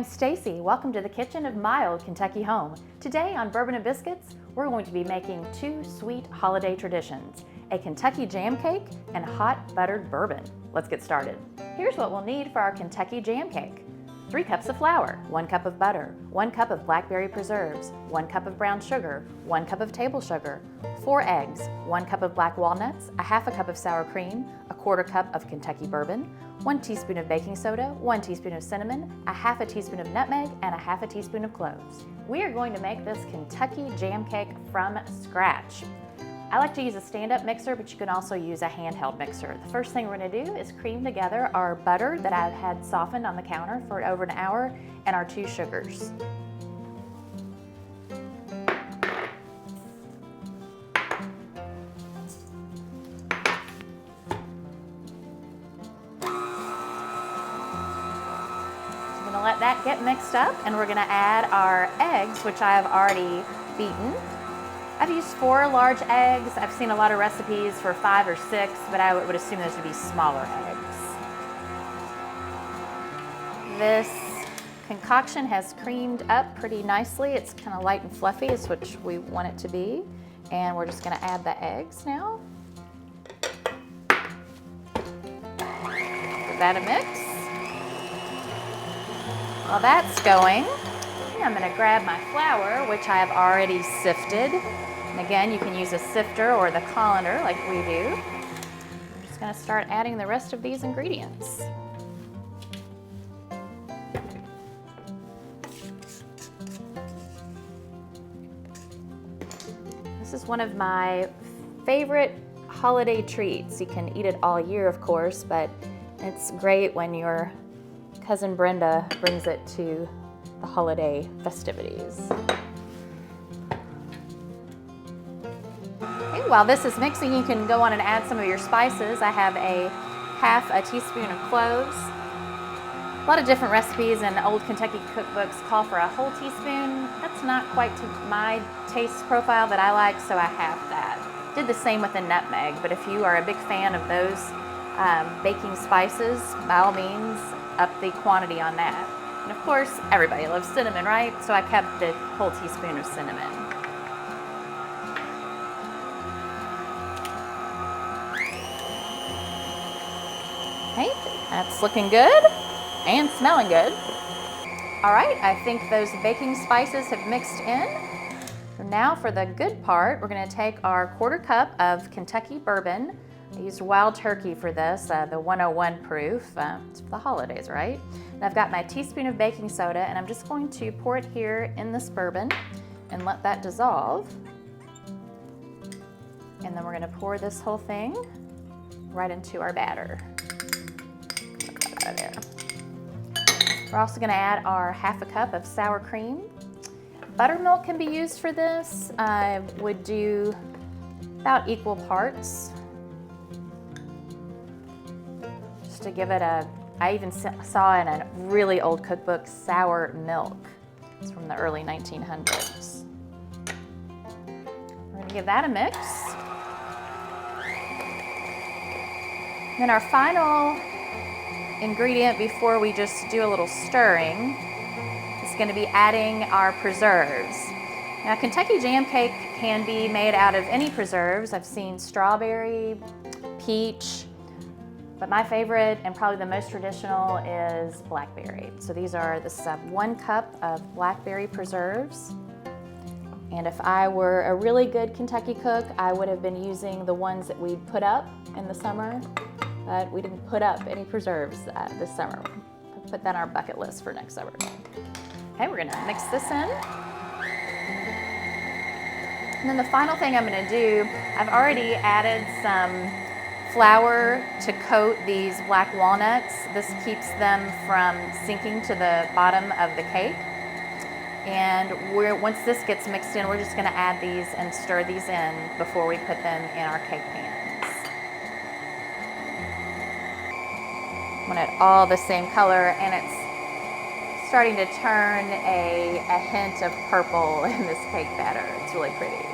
I'm Stacey. Welcome to the kitchen of my old Kentucky home. Today on Bourbon and Biscuits, we're going to be making two sweet holiday traditions, a Kentucky jam cake and hot buttered bourbon. Let's get started. Here's what we'll need for our Kentucky jam cake. 3 cups of flour, 1 cup of butter, 1 cup of blackberry preserves, 1 cup of brown sugar, 1 cup of table sugar, 4 eggs, 1 cup of black walnuts, a half a cup of sour cream, a 1/4 cup of Kentucky bourbon, 1 teaspoon of baking soda, 1 teaspoon of cinnamon, a half a teaspoon of nutmeg, and a half a teaspoon of cloves. We are going to make this Kentucky jam cake from scratch. I like to use a stand-up mixer, but you can also use a handheld mixer. The first thing we're going to do is cream together our butter that I've had softened on the counter for over an hour and our 2 sugars. I'm going to let that get mixed up, and we're going to add our eggs, which I have already beaten. I've used 4 large eggs. I've seen a lot of recipes for 5 or 6, but I would assume those would be smaller eggs. This concoction has creamed up pretty nicely. It's kind of light and fluffy, is what we want it to be. And we're just going to add the eggs now. Give that a mix. While that's going, I'm going to grab my flour, which I have already sifted. And again, you can use a sifter or the colander like we do. I'm just going to start adding the rest of these ingredients. This is one of my favorite holiday treats. You can eat it all year, of course, but it's great when your cousin Brenda brings it to the holiday festivities. Okay, while this is mixing, you can go on and add some of your spices. I have a half a teaspoon of cloves. A lot of different recipes and old Kentucky cookbooks call for a whole teaspoon. That's not quite to my taste profile that I like, so I have that. Did the same with the nutmeg, but if you are a big fan of those baking spices, by all means, up the quantity on that. And of course, everybody loves cinnamon, right? So I kept the whole teaspoon of cinnamon. Okay, that's looking good and smelling good. All right, I think those baking spices have mixed in. So now for the good part, we're gonna take our 1/4 cup of Kentucky bourbon. I used Wild Turkey for this, the 101 proof. It's for the holidays, right? And I've got my teaspoon of baking soda, and I'm just going to pour it here in this bourbon and let that dissolve. And then we're gonna pour this whole thing right into our batter. Put that out of there. We're also gonna add our half a cup of sour cream. Buttermilk can be used for this. I would do about equal parts. To give it I even saw in a really old cookbook, sour milk. It's from the early 1900s. We're gonna give that a mix. Then our final ingredient before we just do a little stirring is gonna be adding our preserves. Now, Kentucky jam cake can be made out of any preserves. I've seen strawberry, peach, but my favorite and probably the most traditional is blackberry. So these are this 1 cup of blackberry preserves. And if I were a really good Kentucky cook, I would have been using the ones that we'd put up in the summer, but we didn't put up any preserves this summer. I'll put that on our bucket list for next summer. Okay, we're gonna mix this in. And then the final thing I'm gonna do, I've already added some flour to coat these black walnuts. This keeps them from sinking to the bottom of the cake. And once this gets mixed in, we're just gonna add these and stir these in before we put them in our cake pans. I want it all the same color, and it's starting to turn a hint of purple in this cake batter. It's really pretty.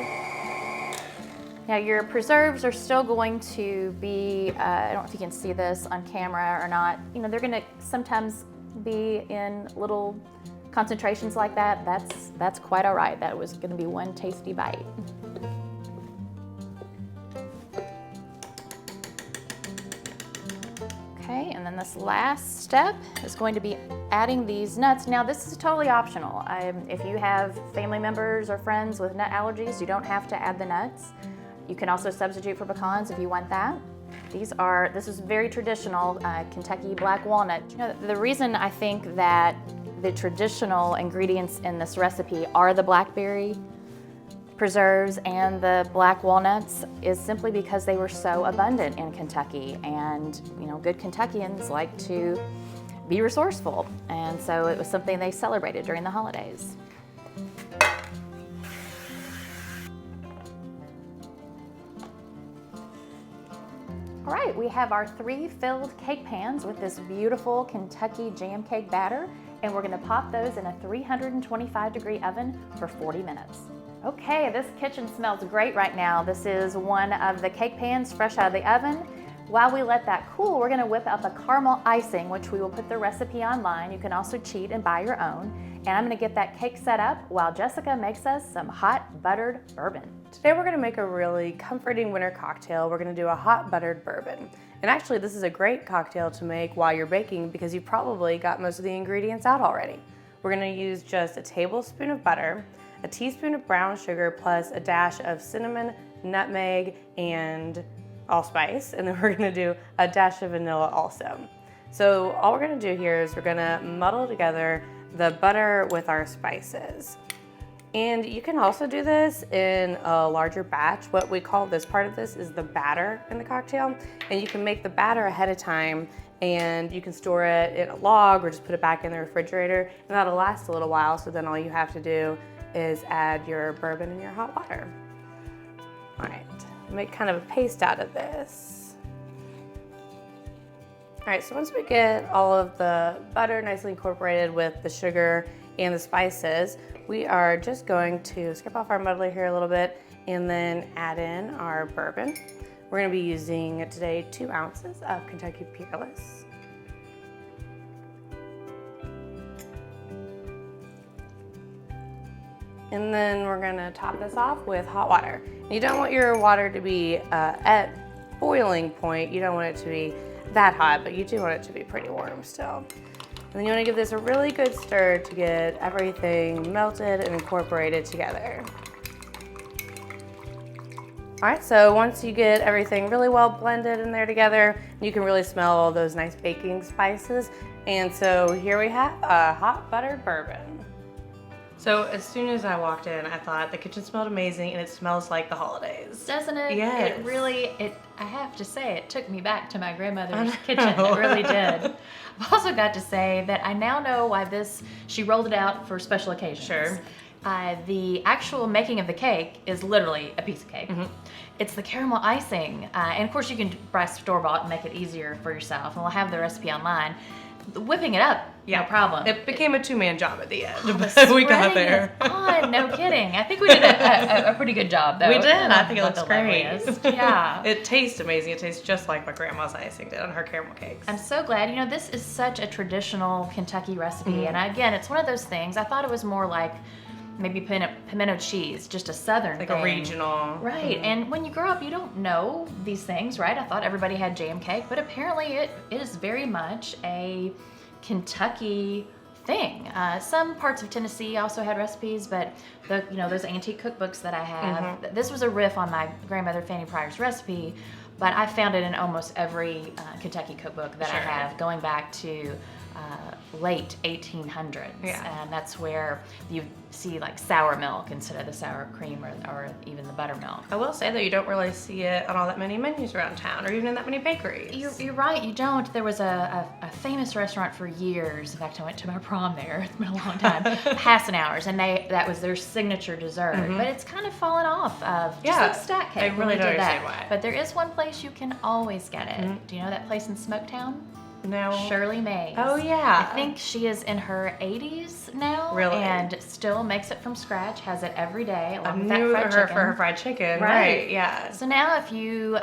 Now your preserves are still going to be, I don't know if you can see this on camera or not, you know, they're gonna sometimes be in little concentrations like that, that's quite all right. That was going to be one tasty bite. Okay, and then this last step is going to be adding these nuts. Now this is totally optional. If you have family members or friends with nut allergies, you don't have to add the nuts. You can also substitute for pecans if you want that. This is very traditional Kentucky black walnut. You know, the reason I think that the traditional ingredients in this recipe are the blackberry preserves and the black walnuts is simply because they were so abundant in Kentucky, and you know, good Kentuckians like to be resourceful, and so it was something they celebrated during the holidays. All right, we have our 3 filled cake pans with this beautiful Kentucky jam cake batter, and we're gonna pop those in a 325-degree oven for 40 minutes. Okay, this kitchen smells great right now. This is one of the cake pans fresh out of the oven. While we let that cool, we're gonna whip up a caramel icing, which we will put the recipe online. You can also cheat and buy your own. And I'm gonna get that cake set up while Jessica makes us some hot buttered bourbon. Today we're gonna make a really comforting winter cocktail. We're gonna do a hot buttered bourbon. And actually this is a great cocktail to make while you're baking because you've probably got most of the ingredients out already. We're gonna use just a tablespoon of butter, a teaspoon of brown sugar, plus a dash of cinnamon, nutmeg, and allspice. And then we're gonna do a dash of vanilla also. So all we're gonna do here is we're gonna muddle together the butter with our spices. And you can also do this in a larger batch. What we call this part of this is the batter in the cocktail. And you can make the batter ahead of time and you can store it in a log or just put it back in the refrigerator, and that'll last a little while. So then all you have to do is add your bourbon and your hot water. All right, make kind of a paste out of this. All right, so once we get all of the butter nicely incorporated with the sugar and the spices, we are just going to skip off our muddler here a little bit and then add in our bourbon. We're gonna be using today 2 ounces of Kentucky Peerless. And then we're gonna top this off with hot water. You don't want your water to be at boiling point. You don't want it to be that hot, but you do want it to be pretty warm still. And then you wanna give this a really good stir to get everything melted and incorporated together. All right, so once you get everything really well blended in there together, you can really smell all those nice baking spices. And so here we have a hot buttered bourbon. So as soon as I walked in, I thought the kitchen smelled amazing and it smells like the holidays. Doesn't it? Yes. It really, I have to say, it took me back to my grandmother's kitchen. It really did. I've also got to say that I now know why she rolled it out for special occasions. Sure. The actual making of the cake is literally a piece of cake. Mm-hmm. It's the caramel icing. And of course you can buy store-bought and make it easier for yourself. And we'll have the recipe online. Whipping it up, no problem. It became a 2-man job at the end, but we got there. No kidding. I think we did a pretty good job, though. We did. I think it looks great. Yeah. It tastes amazing. It tastes just like my grandma's icing did on her caramel cakes. I'm so glad. You know, this is such a traditional Kentucky recipe. And again, it's one of those things. I thought it was more like maybe pimento cheese, just a southern like thing. A regional. Right. And when you grow up, you don't know these things, right? I thought everybody had jam cake, but apparently it is very much a Kentucky thing. Some parts of Tennessee also had recipes, but those antique cookbooks that I have, this was a riff on my grandmother Fanny Pryor's recipe, but I found it in almost every Kentucky cookbook that I have, going back to late 1800s. Yeah. And that's where you see like sour milk instead of the sour cream or even the buttermilk. I will say that you don't really see it on all that many menus around town or even in that many bakeries. You're right, you don't. There was a famous restaurant for years. In fact, I went to my prom there. It's been a long time. Hassenauer's, and that was their signature dessert. But it's kind of fallen off of just like stack cake. I really don't understand why. But there is one place you can always get it. Do you know that place in Smoketown? No. Shirley Mays. Oh, yeah. I think she is in her 80s now. Really? And still makes it from scratch, has it every day along I'm with that new to fried her chicken. for her fried chicken. Right. Yeah. So now if you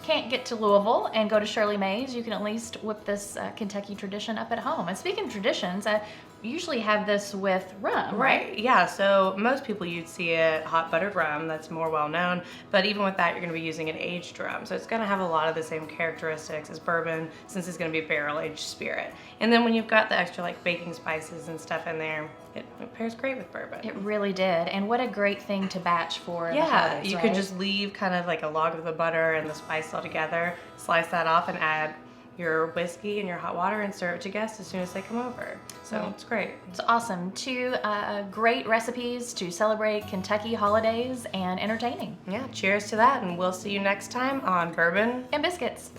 can't get to Louisville and go to Shirley Mays, you can at least whip this Kentucky tradition up at home. And speaking of traditions, I usually have this with rum, right? Yeah, so most people you'd see it hot buttered rum, that's more well known, but even with that you're going to be using an aged rum. So it's going to have a lot of the same characteristics as bourbon since it's going to be a barrel aged spirit. And then when you've got the extra like baking spices and stuff in there, it pairs great with bourbon. It really did. And what a great thing to batch for the Yeah, holidays, you right? could just leave kind of like a log of the butter and the spice all together, slice that off and add your whiskey and your hot water and serve it to guests as soon as they come over. So it's great. It's awesome. Two great recipes to celebrate Kentucky holidays and entertaining. Yeah, cheers to that, and we'll see you next time on Bourbon And biscuits.